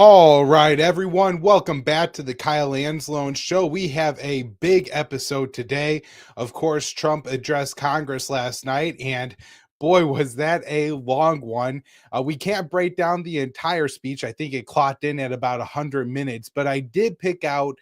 All right, everyone, welcome back to the Kyle Anslone Show. We have a big episode today. Of course, Trump addressed Congress last night, and boy, was that a long one. We can't break down the entire speech. I think it clocked in at about 100 minutes, but I did pick out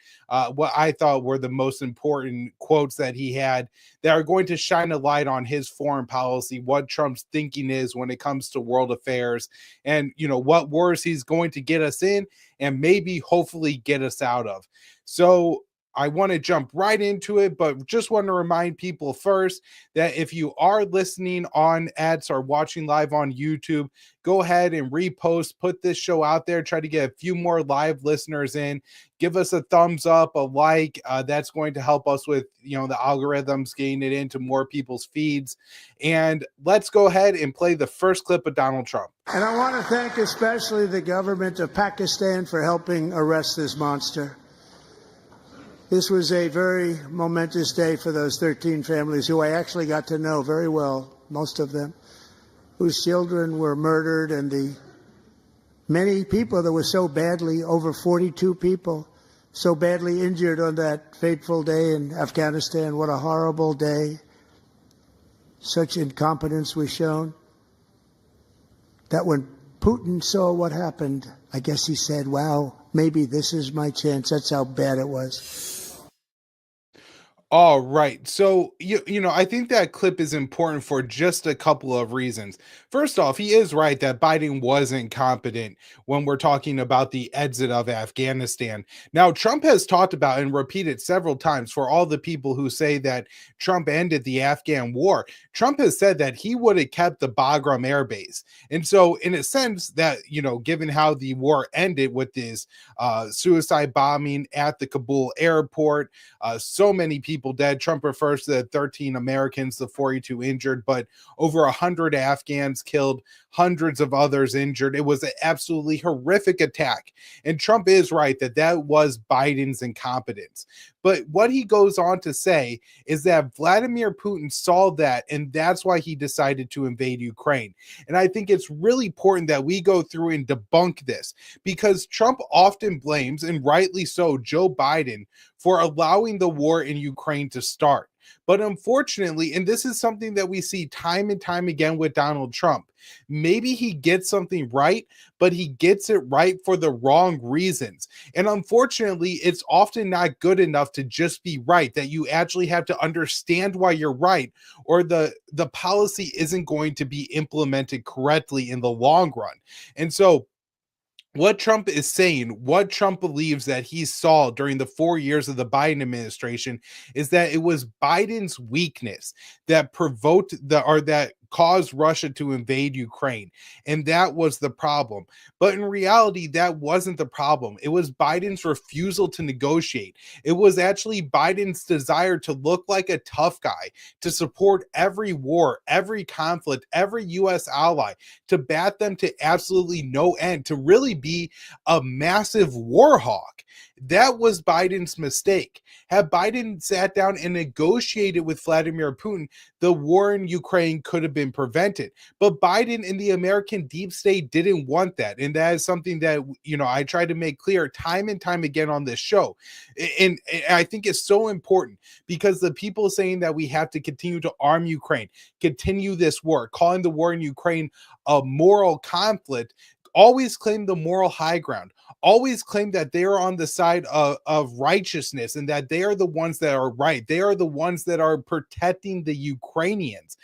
what I thought were the most important quotes that he had that are going to shine a light on his foreign policy, what Trump's thinking is when it comes to world affairs, and what wars he's going to get us in and maybe hopefully get us out of. So I want to jump right into it, but just want to remind people first that if you are listening on ads or watching live on YouTube, go ahead and repost, put this show out there, try to get a few more live listeners in. Give us a thumbs up, a like. That's going to help us with the algorithms getting it into more people's feeds. And let's go ahead and play the first clip of Donald Trump. And I want to thank especially the government of Pakistan for helping arrest this monster. This was a very momentous day for those 13 families who I actually got to know very well, most of them, whose children were murdered, and the many people that were so badly, over 42 people, so badly injured on that fateful day in Afghanistan. What a horrible day. Such incompetence was shown that when Putin saw what happened, I guess he said, wow, maybe this is my chance. That's how bad it was. All right. So, I think that clip is important for just a couple of reasons. First off, he is right that Biden wasn't competent when we're talking about the exit of Afghanistan. Now, Trump has talked about and repeated several times for all the people who say that Trump ended the Afghan war. Trump has said that he would have kept the Bagram Air Base. And so, in a sense that, given how the war ended with this suicide bombing at the Kabul airport, so many people dead. Trump refers to the 13 Americans, the 42 injured, but over 100 Afghans killed, hundreds of others injured. It was an absolutely horrific attack. And Trump is right that that was Biden's incompetence. But what he goes on to say is that Vladimir Putin saw that, and that's why he decided to invade Ukraine. And I think it's really important that we go through and debunk this, because Trump often blames, and rightly so, Joe Biden for allowing the war in Ukraine to start. But unfortunately, and this is something that we see time and time again with Donald Trump, maybe he gets something right, but he gets it right for the wrong reasons. And unfortunately, it's often not good enough to just be right, that you actually have to understand why you're right, or the policy isn't going to be implemented correctly in the long run. And so what Trump is saying, what Trump believes that he saw during the 4 years of the Biden administration, is that it was Biden's weakness that provoked that caused Russia to invade Ukraine. And that was the problem. But in reality, that wasn't the problem. It was Biden's refusal to negotiate. It was actually Biden's desire to look like a tough guy, to support every war, every conflict, every U.S. ally, to bat them to absolutely no end, to really be a massive war hawk. That was Biden's mistake. Had Biden sat down and negotiated with Vladimir Putin, the war in Ukraine could have been prevented. But Biden and the American deep state didn't want that. And that is something that, I try to make clear time and time again on this show. And I think it's so important, because the people saying that we have to continue to arm Ukraine, continue this war, calling the war in Ukraine a moral conflict, always claim the moral high ground, always claim that they are on the side of righteousness, and that they are the ones that are right. They are the ones that are protecting the Ukrainians.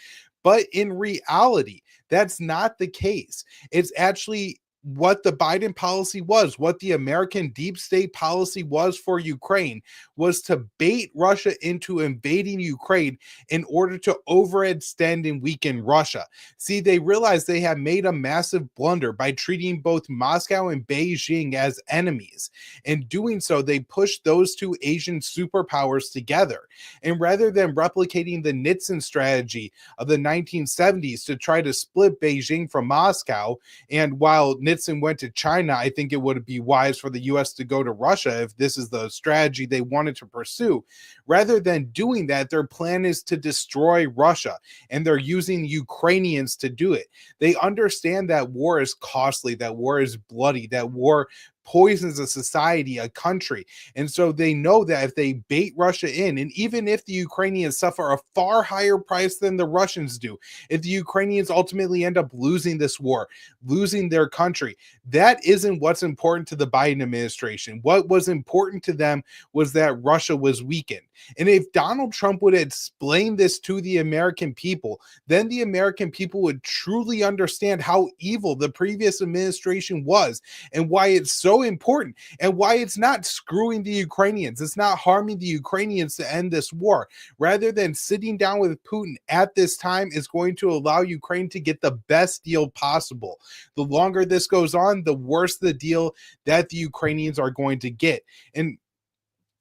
But in reality, that's not the case. It's actually what the Biden policy was, what the American deep state policy was for Ukraine, was to bait Russia into invading Ukraine in order to overextend and weaken Russia. See, they realized they had made a massive blunder by treating both Moscow and Beijing as enemies. In doing so, they pushed those two Asian superpowers together. And rather than replicating the Nixon strategy of the 1970s to try to split Beijing from Moscow, and while Nixon went to China, I think it would be wise for the U.S. to go to Russia if this is the strategy they wanted to pursue. Rather than doing that, their plan is to destroy Russia, and they're using Ukrainians to do it. They understand that war is costly, that war is bloody, that war poisons a society, a country. And so they know that if they bait Russia in, and even if the Ukrainians suffer a far higher price than the Russians do, if the Ukrainians ultimately end up losing this war, losing their country, that isn't what's important to the Biden administration. What was important to them was that Russia was weakened. And if Donald Trump would explain this to the American people, then the American people would truly understand how evil the previous administration was and why it's so important and why it's not screwing the Ukrainians. It's not harming the Ukrainians to end this war. Rather than sitting down with Putin at this time is going to allow Ukraine to get the best deal possible. The longer this goes on, the worse the deal that the Ukrainians are going to get. And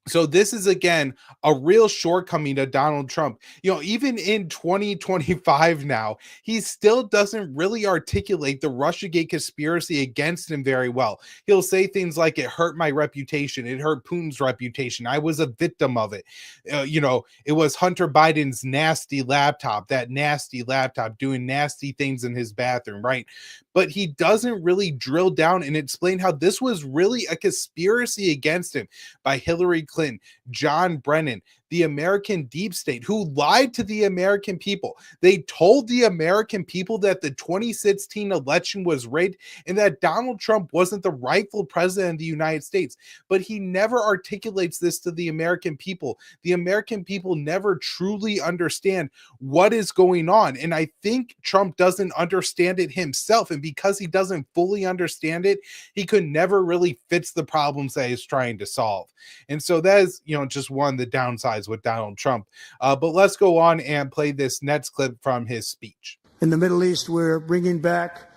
so this is again a real shortcoming to Donald Trump. Even in 2025 now, he still doesn't really articulate the Russiagate conspiracy against him very well. He'll say things like, "It hurt my reputation. It hurt Putin's reputation. I was a victim of it. It was Hunter Biden's nasty laptop, that nasty laptop doing nasty things in his bathroom," right? But he doesn't really drill down and explain how this was really a conspiracy against him by Hillary Clinton, John Brennan, the American deep state, who lied to the American people. They told the American people that the 2016 election was rigged and that Donald Trump wasn't the rightful president of the United States. But he never articulates this to the American people. The American people never truly understand what is going on. And I think Trump doesn't understand it himself. And because he doesn't fully understand it, he could never really fix the problems that he's trying to solve. And so that is, just one of the downsides with Donald Trump. But let's go on and play this next clip from his speech. In the Middle East, we're bringing back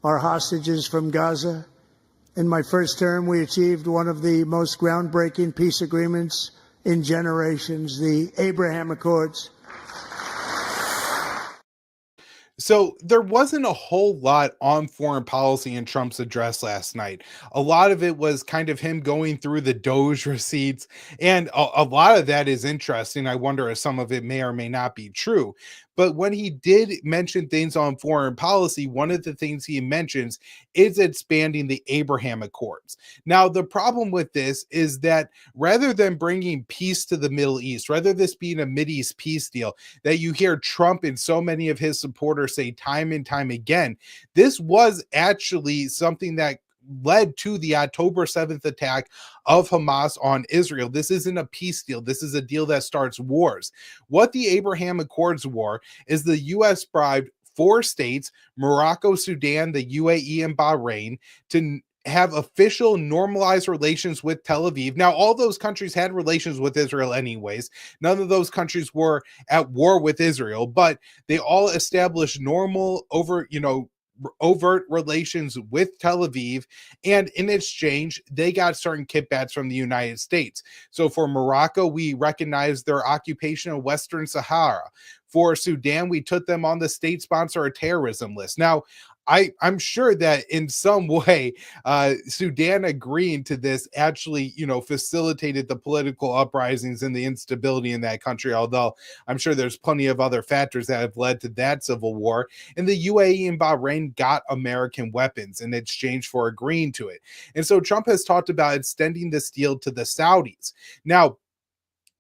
our hostages from Gaza. In my first term, we achieved one of the most groundbreaking peace agreements in generations, the Abraham Accords. So there wasn't a whole lot on foreign policy in Trump's address last night. A lot of it was kind of him going through the Doge receipts, and a lot of that is interesting. I wonder if some of it may or may not be true. But when he did mention things on foreign policy, one of the things he mentions is expanding the Abraham Accords. Now, the problem with this is that rather than bringing peace to the Middle East, rather this being a Mideast peace deal that you hear Trump and so many of his supporters say time and time again, this was actually something that led to the October 7th attack of Hamas on Israel. This isn't a peace deal. This is a deal that starts wars. What the Abraham Accords were is the U.S. bribed 4 states, Morocco, Sudan, the UAE, and Bahrain, to have official normalized relations with Tel Aviv. Now, all those countries had relations with Israel anyways. None of those countries were at war with Israel, but they all established normal overt relations with Tel Aviv, and in exchange they got certain kickbacks from the United States. So for Morocco, we recognized their occupation of Western Sahara. For Sudan, we took them on the state sponsor of terrorism list. Now, I'm sure that in some way, Sudan agreeing to this actually, facilitated the political uprisings and the instability in that country, although I'm sure there's plenty of other factors that have led to that civil war. And the UAE and Bahrain got American weapons in exchange for agreeing to it. And so Trump has talked about extending this deal to the Saudis. Now,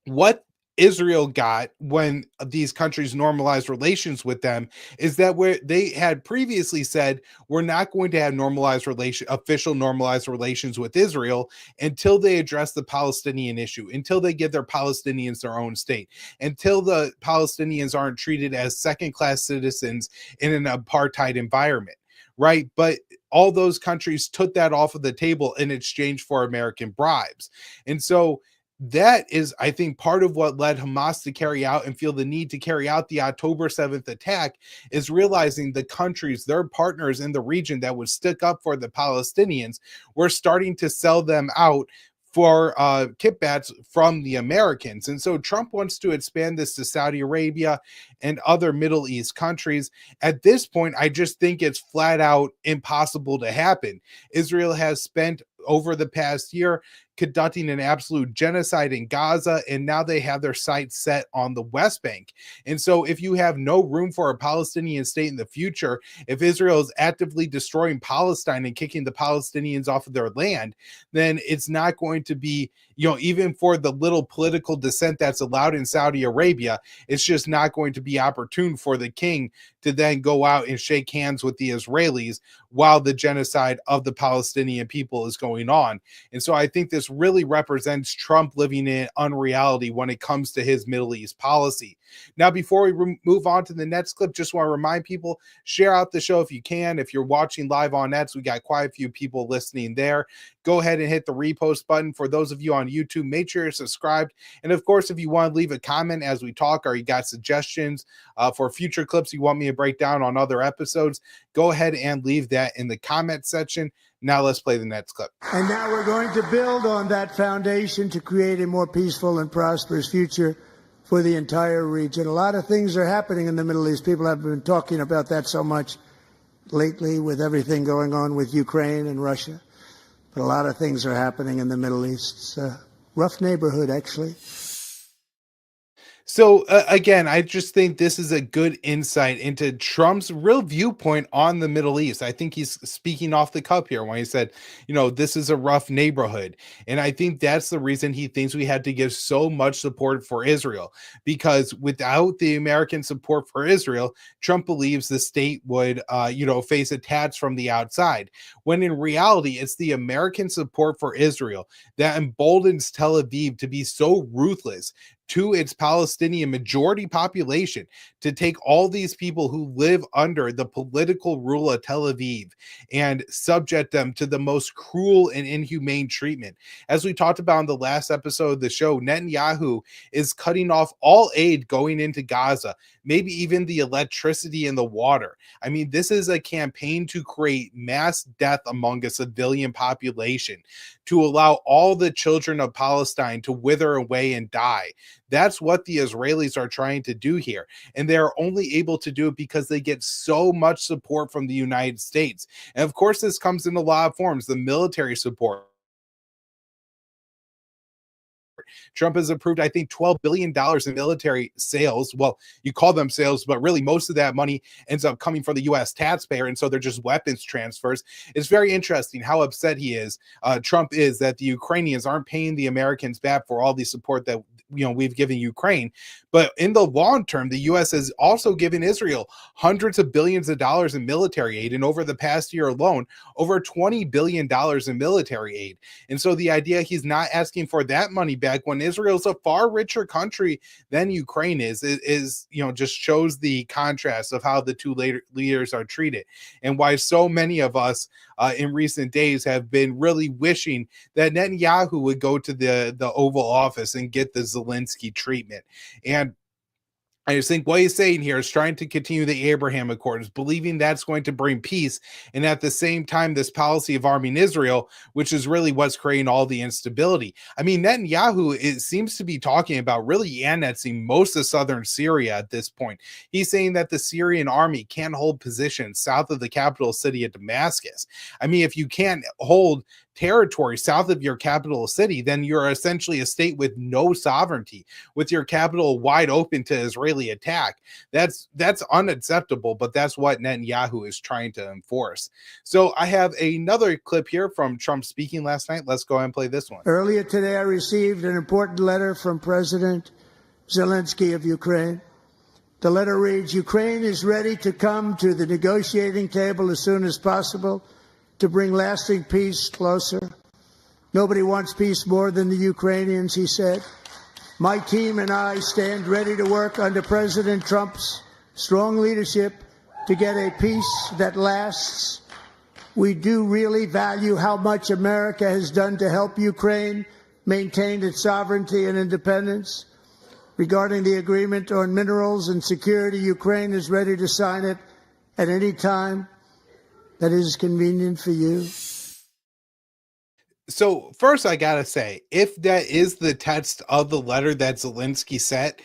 what Israel got when these countries normalized relations with them is that where they had previously said we're not going to have official normalized relations with Israel until they address the Palestinian issue, until they give their Palestinians their own state, until the Palestinians aren't treated as second-class citizens in an apartheid environment. Right. But all those countries took that off of the table in exchange for American bribes. And so that is, I think, part of what led Hamas to carry out and feel the need to carry out the October 7th attack is realizing the countries, their partners in the region that would stick up for the Palestinians, were starting to sell them out for kickbacks from the Americans. And so Trump wants to expand this to Saudi Arabia and other Middle East countries. At this point, I just think it's flat out impossible to happen. Israel has spent over the past year conducting an absolute genocide in Gaza, and now they have their sights set on the West Bank. And so if you have no room for a Palestinian state in the future, if Israel is actively destroying Palestine and kicking the Palestinians off of their land, then it's not going to be, even for the little political dissent that's allowed in Saudi Arabia, it's just not going to be opportune for the king to then go out and shake hands with the Israelis while the genocide of the Palestinian people is going on. And so I think this really represents Trump living in unreality when it comes to his Middle East policy. Now, before we move on to the next clip, just want to remind people, share out the show if you can. If you're watching live on Nets, we got quite a few people listening there. Go ahead and hit the repost button. For those of you on YouTube, make sure you're subscribed. And of course, if you want to leave a comment as we talk, or you got suggestions for future clips you want me to break down on other episodes, go ahead and leave that in the comment section. Now let's play the next clip. And now we're going to build on that foundation to create a more peaceful and prosperous future for the entire region. A lot of things are happening in the Middle East. People have been talking about that so much lately with everything going on with Ukraine and Russia. But a lot of things are happening in the Middle East. It's a rough neighborhood, actually. So again, I just think this is a good insight into Trump's real viewpoint on the Middle East. I think he's speaking off the cup here when he said, this is a rough neighborhood. And I think that's the reason he thinks we had to give so much support for Israel, because without the American support for Israel, Trump believes the state would, face attacks from the outside. When in reality, it's the American support for Israel that emboldens Tel Aviv to be so ruthless to its Palestinian majority population, to take all these people who live under the political rule of Tel Aviv and subject them to the most cruel and inhumane treatment. As we talked about in the last episode of the show, Netanyahu is cutting off all aid going into Gaza, maybe even the electricity and the water. I mean, this is a campaign to create mass death among a civilian population, to allow all the children of Palestine to wither away and die. That's what the Israelis are trying to do here. And they're only able to do it because they get so much support from the United States. And of course, this comes in a lot of forms: the military support. Trump has approved, I think, $12 billion in military sales. Well, you call them sales, but really most of that money ends up coming from the U.S. taxpayer. And so they're just weapons transfers. It's very interesting how upset Trump is, that the Ukrainians aren't paying the Americans back for all the support that we've given Ukraine. But in the long term, the U.S. has also given Israel hundreds of billions of dollars in military aid. And over the past year alone, over $20 billion in military aid. And so the idea he's not asking for that money back when Israel's a far richer country than Ukraine is just shows the contrast of how the two leaders are treated, and why so many of us in recent days have been really wishing that Netanyahu would go to the Oval Office and get the Zelensky treatment. And I just think what he's saying here is trying to continue the Abraham Accords, believing that's going to bring peace. And at the same time, this policy of arming Israel, which is really what's creating all the instability. I mean, Netanyahu seems to be talking about really annexing most of southern Syria at this point. He's saying that the Syrian army can't hold positions south of the capital city of Damascus. I mean, if you can't hold territory south of your capital city, then you're essentially a state with no sovereignty, with your capital wide open to Israeli attack. That's unacceptable, but that's what Netanyahu is trying to enforce. So I have another clip here from Trump speaking last night. Let's go ahead and play this one. Earlier today, I received an important letter from President Zelensky of Ukraine. The letter reads, "Ukraine is ready to come to the negotiating table as soon as possible to bring lasting peace closer. Nobody wants peace more than the Ukrainians," he said. "My team and I stand ready to work under President Trump's strong leadership to get a peace that lasts. We do really value how much America has done to help Ukraine maintain its sovereignty and independence. Regarding the agreement on minerals and security, Ukraine is ready to sign it at any time that is convenient for you." So first, I gotta say, if that is the text of the letter that Zelensky sent,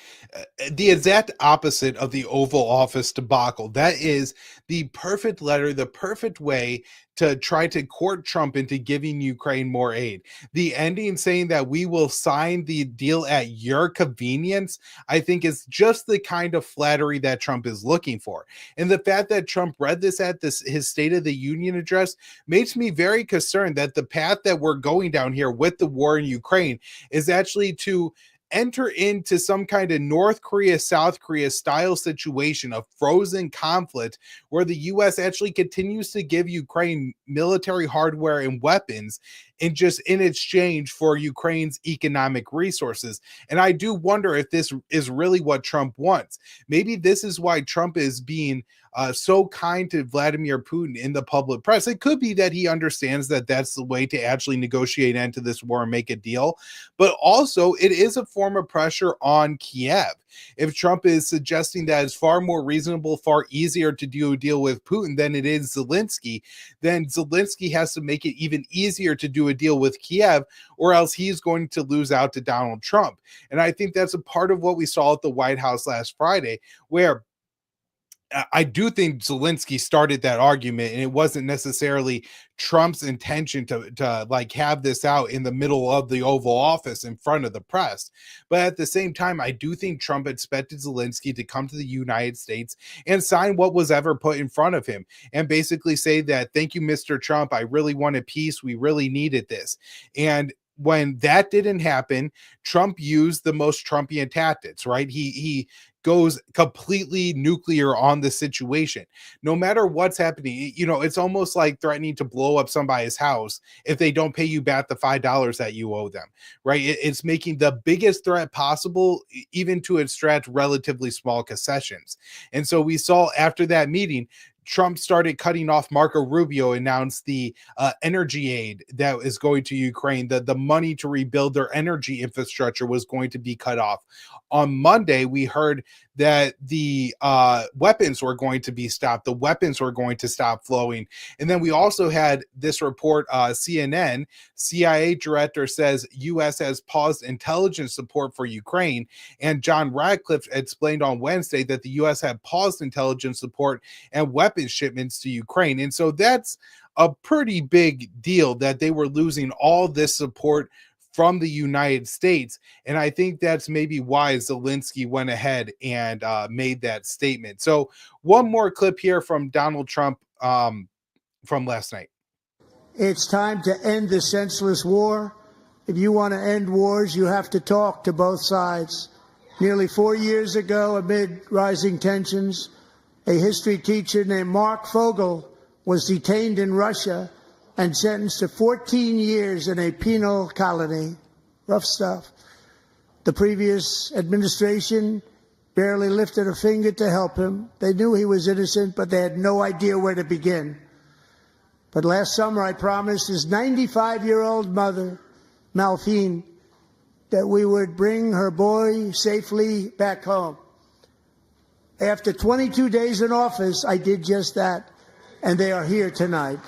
the exact opposite of the Oval Office debacle. That is the perfect letter, the perfect way to try to court Trump into giving Ukraine more aid. The ending saying that we will sign the deal at your convenience, I think is just the kind of flattery that Trump is looking for. And the fact that Trump read this at this his State of the Union address makes me very concerned that the path that we're going down here with the war in Ukraine is actually to enter into some kind of North Korea, South Korea style situation of frozen conflict where the US actually continues to give Ukraine military hardware and weapons and just in exchange for Ukraine's economic resources. And I do wonder if this is really what Trump wants. Maybe this is why Trump is being so kind to Vladimir Putin in the public press. It could be that he understands that that's the way to actually negotiate into this war and make a deal, but also it is a form of pressure on Kiev. If Trump is suggesting that it's far more reasonable, far easier to do a deal with Putin than it is Zelensky, then Zelensky has to make it even easier to do a deal with Kiev, or else he's going to lose out to Donald Trump. And I think that's a part of what we saw at the White House last Friday, where I do think Zelensky started that argument, and it wasn't necessarily Trump's intention to like have this out in the middle of the Oval Office in front of the press. But at the same time, I do think Trump expected Zelensky to come to the United States and sign what was ever put in front of him, and basically say that, "Thank you, Mr. Trump. I really wanted peace. We really needed this." And when that didn't happen, Trump used the most Trumpian tactics, right? He goes completely nuclear on the situation. No matter what's happening, it's almost like threatening to blow up somebody's house if they don't pay you back the $5 that you owe them, right? It's making the biggest threat possible, even to extract relatively small concessions. And so we saw after that meeting, Trump started cutting off. Marco Rubio announced the energy aid that is going to Ukraine. The money to rebuild their energy infrastructure was going to be cut off. On Monday, we heard that the weapons were going to be stopped. The weapons were going to stop flowing. And then we also had this report, CNN, CIA director says U.S. has paused intelligence support for Ukraine. And John Radcliffe explained on Wednesday that the U.S. had paused intelligence support and weapons shipments to Ukraine. And so that's a pretty big deal that they were losing all this support from the United States. And I think that's maybe why Zelensky went ahead and made that statement. So one more clip here from Donald Trump from last night. It's time to end this senseless war. If you want to end wars, you have to talk to both sides. Nearly 4 years ago, amid rising tensions, a history teacher named Mark Fogel was detained in Russia and sentenced to 14 years in a penal colony. Rough stuff. The previous administration barely lifted a finger to help him. They knew he was innocent, but they had no idea where to begin. But last summer, I promised his 95-year-old mother, Malphine, that we would bring her boy safely back home. After 22 days in office, I did just that, and they are here tonight.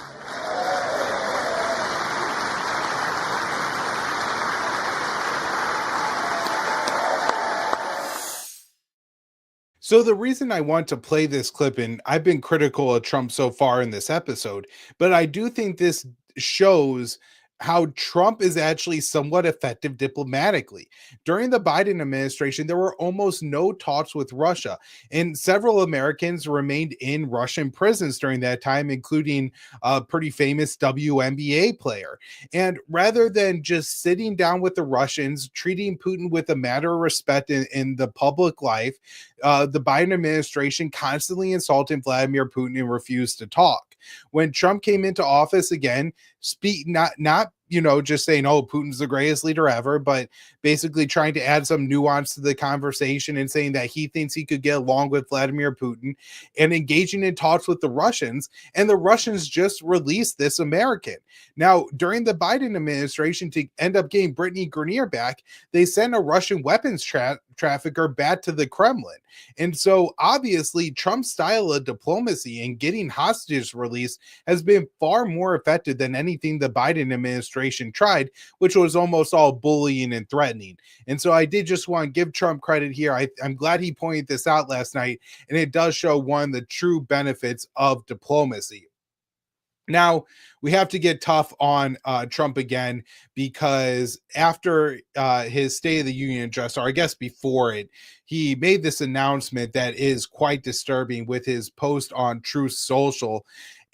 So the reason I want to play this clip, and I've been critical of Trump so far in this episode, but I do think this shows how Trump is actually somewhat effective diplomatically. During the Biden administration, there were almost no talks with Russia, and several Americans remained in Russian prisons during that time, including a pretty famous WNBA player. And rather than just sitting down with the Russians, treating Putin with a matter of respect in the public life, the Biden administration constantly insulted Vladimir Putin and refused to talk. When Trump came into office again, speak not just saying, "Oh, Putin's the greatest leader ever," but basically trying to add some nuance to the conversation and saying that he thinks he could get along with Vladimir Putin and engaging in talks with the Russians. And the Russians just released this American. Now, during the Biden administration, to end up getting Brittany Grenier back, they sent a Russian weapons trafficker back to the Kremlin. And so obviously Trump's style of diplomacy and getting hostages released has been far more effective than anything the Biden administration tried, which was almost all bullying and threatening. And so I did just want to give Trump credit here. I'm glad he pointed this out last night, and it does show one of the true benefits of diplomacy. Now, we have to get tough on Trump again, because after his State of the Union address, or I guess before it, he made this announcement that is quite disturbing with his post on Truth Social.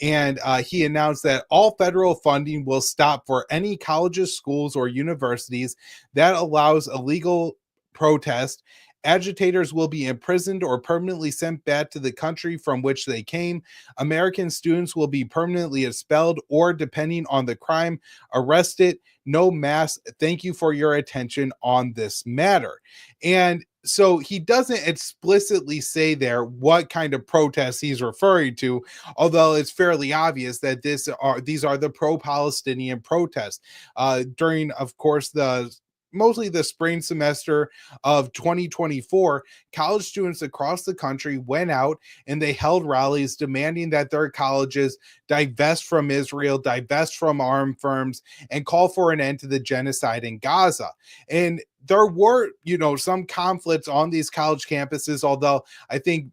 And he announced that all federal funding will stop for any colleges, schools, or universities that allows illegal protest. Agitators will be imprisoned or permanently sent back to the country from which they came. American students will be permanently expelled or, depending on the crime, arrested. No mass. Thank you for your attention on this matter. And so he doesn't explicitly say there what kind of protests he's referring to, although it's fairly obvious that these are the pro-Palestinian protests. During, of course, mostly the spring semester of 2024, college students across the country went out and they held rallies demanding that their colleges divest from Israel, divest from armed firms, and call for an end to the genocide in Gaza. And there were, some conflicts on these college campuses, although I think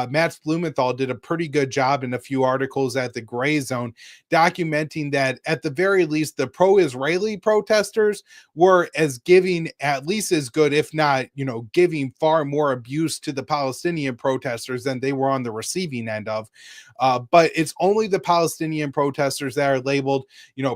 Matt Blumenthal did a pretty good job in a few articles at the Gray Zone, documenting that at the very least, the pro-Israeli protesters were giving at least as good, if not, giving far more abuse to the Palestinian protesters than they were on the receiving end of. But it's only the Palestinian protesters that are labeled,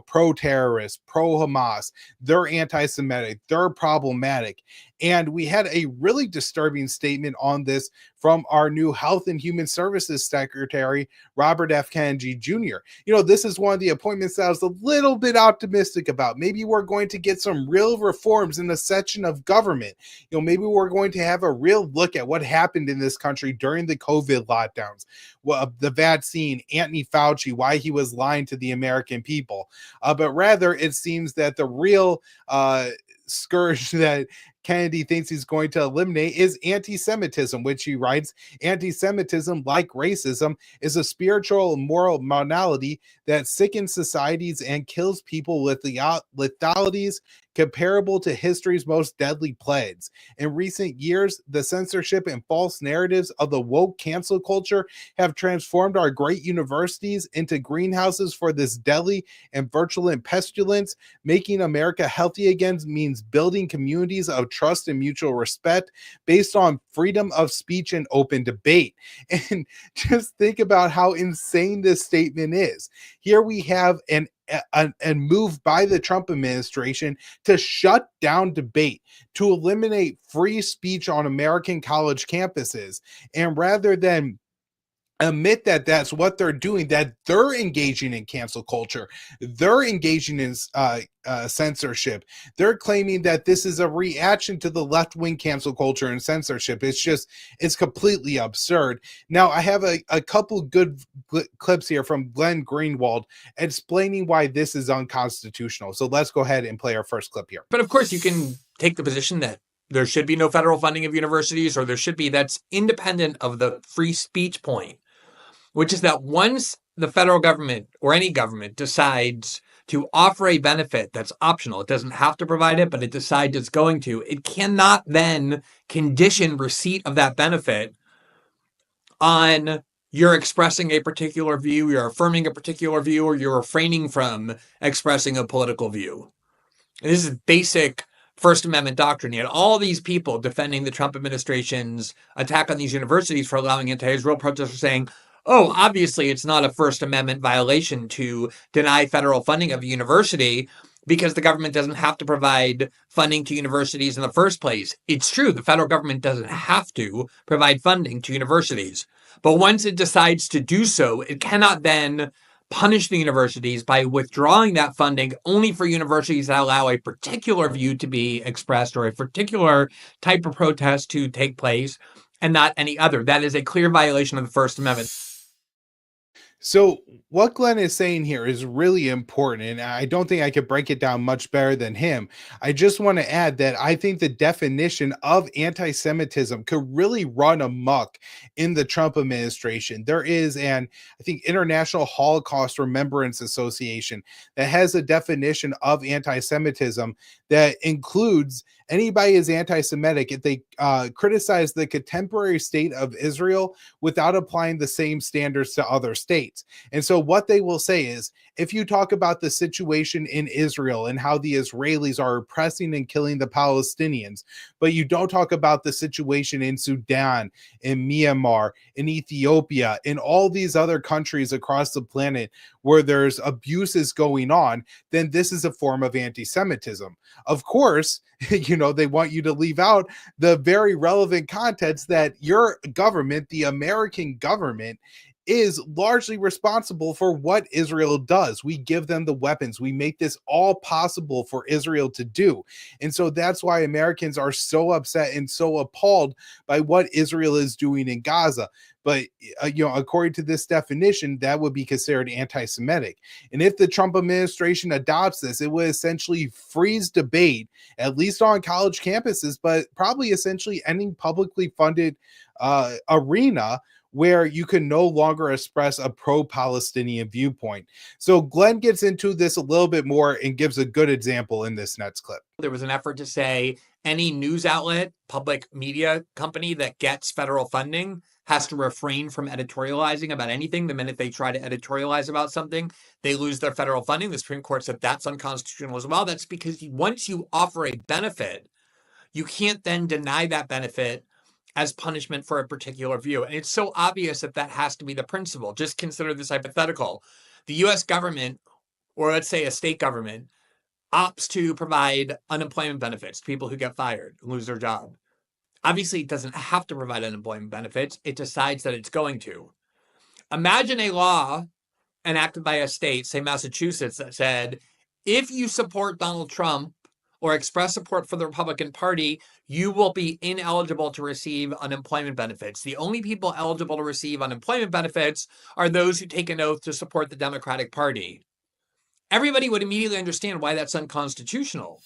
pro-terrorist, pro-Hamas. They're anti-Semitic. They're problematic. And we had a really disturbing statement on this from our new Health and Human Services Secretary, Robert F. Kennedy Jr. This is one of the appointments that I was a little bit optimistic about. Maybe we're going to get some real reforms in a section of government. Maybe we're going to have a real look at what happened in this country during the COVID lockdowns, the vaccine, Anthony Fauci, why he was lying to the American people. But rather, it seems that the real scourge that Kennedy thinks he's going to eliminate is anti-Semitism, which he writes, anti-Semitism, like racism, is a spiritual and moral malady that sickens societies and kills people with lethalities comparable to history's most deadly plagues. In recent years, the censorship and false narratives of the woke cancel culture have transformed our great universities into greenhouses for this deadly and virulent pestilence. Making America healthy again means building communities of trust and mutual respect based on freedom of speech and open debate. And just think about how insane this statement is. Here we have an move by the Trump administration to shut down debate, to eliminate free speech on American college campuses. And rather than admit that that's what they're doing, that they're engaging in cancel culture, they're engaging in censorship, they're claiming that this is a reaction to the left-wing cancel culture and censorship. It's completely absurd. Now, I have a couple good clips here from Glenn Greenwald explaining why this is unconstitutional. So let's go ahead and play our first clip here. But of course, you can take the position that there should be no federal funding of universities, or there should be. That's independent of the free speech point, which is that once the federal government or any government decides to offer a benefit that's optional, it doesn't have to provide it, but it decides it's going to, it cannot then condition receipt of that benefit on you're expressing a particular view, you're affirming a particular view, or you're refraining from expressing a political view. And this is basic First Amendment doctrine. You had all these people defending the Trump administration's attack on these universities for allowing anti-Israel protesters, saying, oh, obviously it's not a First Amendment violation to deny federal funding of a university because the government doesn't have to provide funding to universities in the first place. It's true, the federal government doesn't have to provide funding to universities. But once it decides to do so, it cannot then punish the universities by withdrawing that funding only for universities that allow a particular view to be expressed or a particular type of protest to take place and not any other. That is a clear violation of the First Amendment. So what Glenn is saying here is really important, and I don't think I could break it down much better than him. I just want to add that I think the definition of anti-Semitism could really run amok in the Trump administration. There is I think, International Holocaust Remembrance Association that has a definition of anti-Semitism that includes anybody is anti-Semitic if they criticize the contemporary state of Israel without applying the same standards to other states. And so what they will say is, if you talk about the situation in Israel and how the Israelis are oppressing and killing the Palestinians, but you don't talk about the situation in Sudan, in Myanmar, in Ethiopia, in all these other countries across the planet where there's abuses going on, then this is a form of anti-Semitism. Of course, they want you to leave out the very relevant context that your government, the American government, is largely responsible for what Israel does. We give them the weapons. We make this all possible for Israel to do. And so that's why Americans are so upset and so appalled by what Israel is doing in Gaza. But, according to this definition, that would be considered anti-Semitic. And if the Trump administration adopts this, it would essentially freeze debate, at least on college campuses, but probably essentially any publicly funded arena where you can no longer express a pro-Palestinian viewpoint. So Glenn gets into this a little bit more and gives a good example in this next clip. There was an effort to say any news outlet, public media company that gets federal funding has to refrain from editorializing about anything. The minute they try to editorialize about something, they lose their federal funding. The Supreme Court said that's unconstitutional as well. That's because once you offer a benefit, you can't then deny that benefit as punishment for a particular view. And it's so obvious that that has to be the principle. Just consider this hypothetical. The US government, or let's say a state government, opts to provide unemployment benefits to people who get fired, lose their job. Obviously, it doesn't have to provide unemployment benefits. It decides that it's going to. Imagine a law enacted by a state, say Massachusetts, that said, if you support Donald Trump or express support for the Republican Party, you will be ineligible to receive unemployment benefits. The only people eligible to receive unemployment benefits are those who take an oath to support the Democratic Party. Everybody would immediately understand why that's unconstitutional.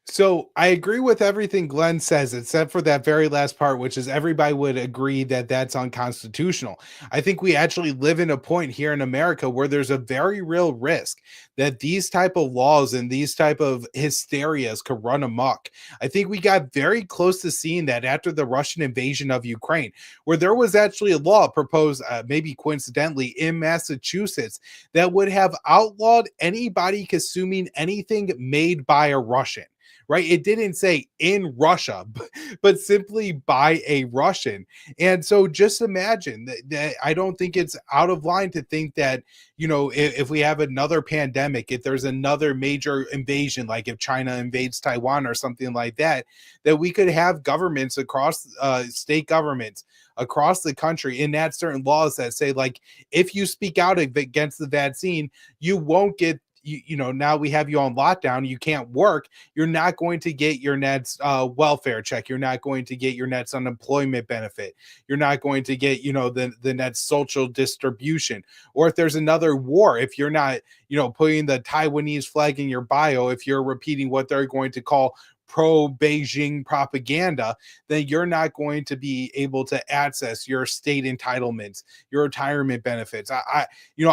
So I agree with everything Glenn says, except for that very last part, which is everybody would agree that that's unconstitutional. I think we actually live in a point here in America where there's a very real risk that these type of laws and these type of hysterias could run amok. I think we got very close to seeing that after the Russian invasion of Ukraine, where there was actually a law proposed, maybe coincidentally, in Massachusetts that would have outlawed anybody consuming anything made by a Russian. Right? It didn't say in Russia, but simply by a Russian. And so just imagine that I don't think it's out of line to think that, if we have another pandemic, if there's another major invasion, like if China invades Taiwan or something like that, that we could have governments across state governments across the country enact certain laws that say, like, if you speak out against the vaccine, you won't get now we have you on lockdown, you can't work, you're not going to get your next welfare check, you're not going to get your next unemployment benefit, you're not going to get the next social distribution. Or if there's another war, if you're not putting the Taiwanese flag in your bio, if you're repeating what they're going to call pro-Beijing propaganda, then you're not going to be able to access your state entitlements, your retirement benefits. I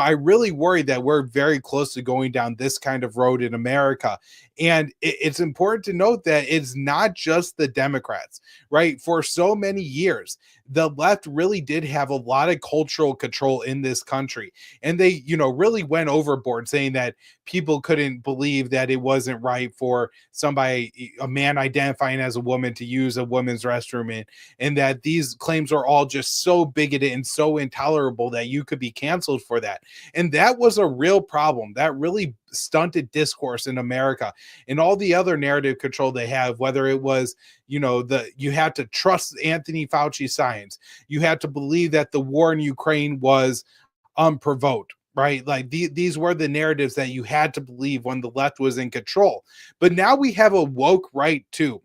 really worry that we're very close to going down this kind of road in America. And it's important to note that it's not just the Democrats, right? For so many years, the left really did have a lot of cultural control in this country. And they, really went overboard saying that people couldn't believe that it wasn't right for somebody, a man identifying as a woman, to use a woman's restroom, and that these claims are all just so bigoted and so intolerable that you could be canceled for that. And that was a real problem. That really stunted discourse in America, and all the other narrative control they have, whether it was, you had to trust Anthony Fauci's science. You had to believe that the war in Ukraine was unprovoked. Right. Like these were the narratives that you had to believe when the left was in control. But now we have a woke right too.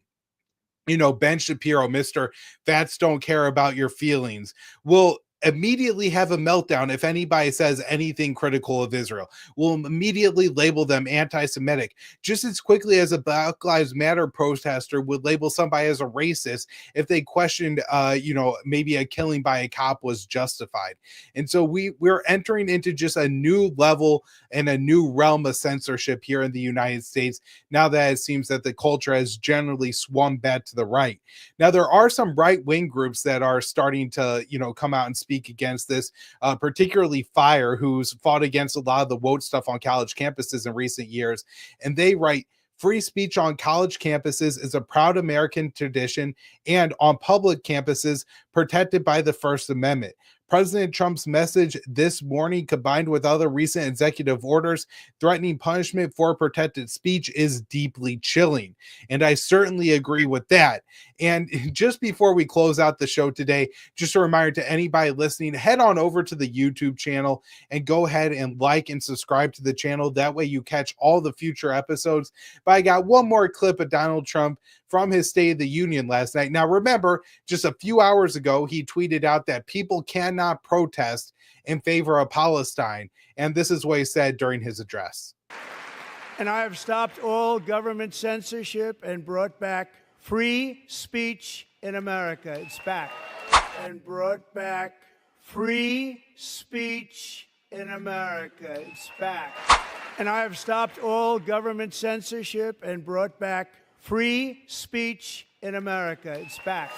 Ben Shapiro, Mr. Fats don't care about your feelings, will immediately have a meltdown if anybody says anything critical of Israel. Will immediately label them anti-Semitic, just as quickly as a Black Lives Matter protester would label somebody as a racist if they questioned, maybe a killing by a cop was justified. And so we're entering into just a new level and a new realm of censorship here in the United States, now that it seems that the culture has generally swung back to the right. Now, there are some right-wing groups that are starting to, come out and speak against this, particularly FIRE, who's fought against a lot of the woke stuff on college campuses in recent years. And they write, free speech on college campuses is a proud American tradition and on public campuses protected by the First Amendment. President Trump's message this morning, combined with other recent executive orders threatening punishment for protected speech, is deeply chilling. And I certainly agree with that. And just before we close out the show today, just a reminder to anybody listening, head on over to the YouTube channel and go ahead and like and subscribe to the channel. That way you catch all the future episodes. But I got one more clip of Donald Trump from his State of the Union last night. Now, remember, just a few hours ago, he tweeted out that people cannot protest in favor of Palestine. And this is what he said during his address. And I have stopped all government censorship and brought back free speech in America. It's back. And brought back free speech in America. It's back. And I have stopped all government censorship and brought back free speech in America. It's back.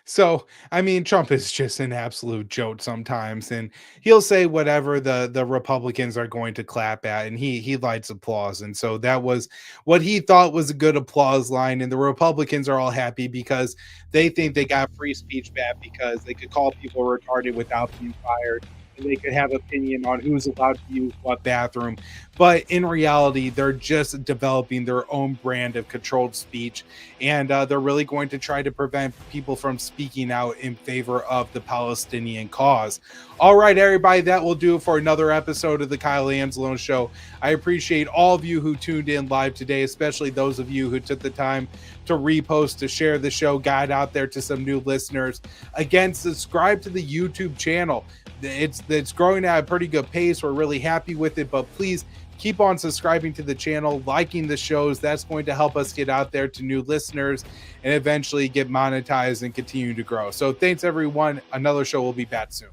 So, I mean, Trump is just an absolute joke sometimes, and he'll say whatever the Republicans are going to clap at, and he lights applause. And so that was what he thought was a good applause line, and the Republicans are all happy because they think they got free speech back because they could call people retarded without being fired. They could have opinion on who's allowed to use what bathroom. But in reality, they're just developing their own brand of controlled speech. And they're really going to try to prevent people from speaking out in favor of the Palestinian cause. All right, everybody, that will do it for another episode of the Kyle Anzalone Show. I appreciate all of you who tuned in live today, especially those of you who took the time to repost, to share the show, got out there to some new listeners. Again, subscribe to the YouTube channel. It's growing at a pretty good pace. We're really happy with it, but please keep on subscribing to the channel, liking the shows. That's going to help us get out there to new listeners and eventually get monetized and continue to grow. So thanks, everyone. Another show will be back soon.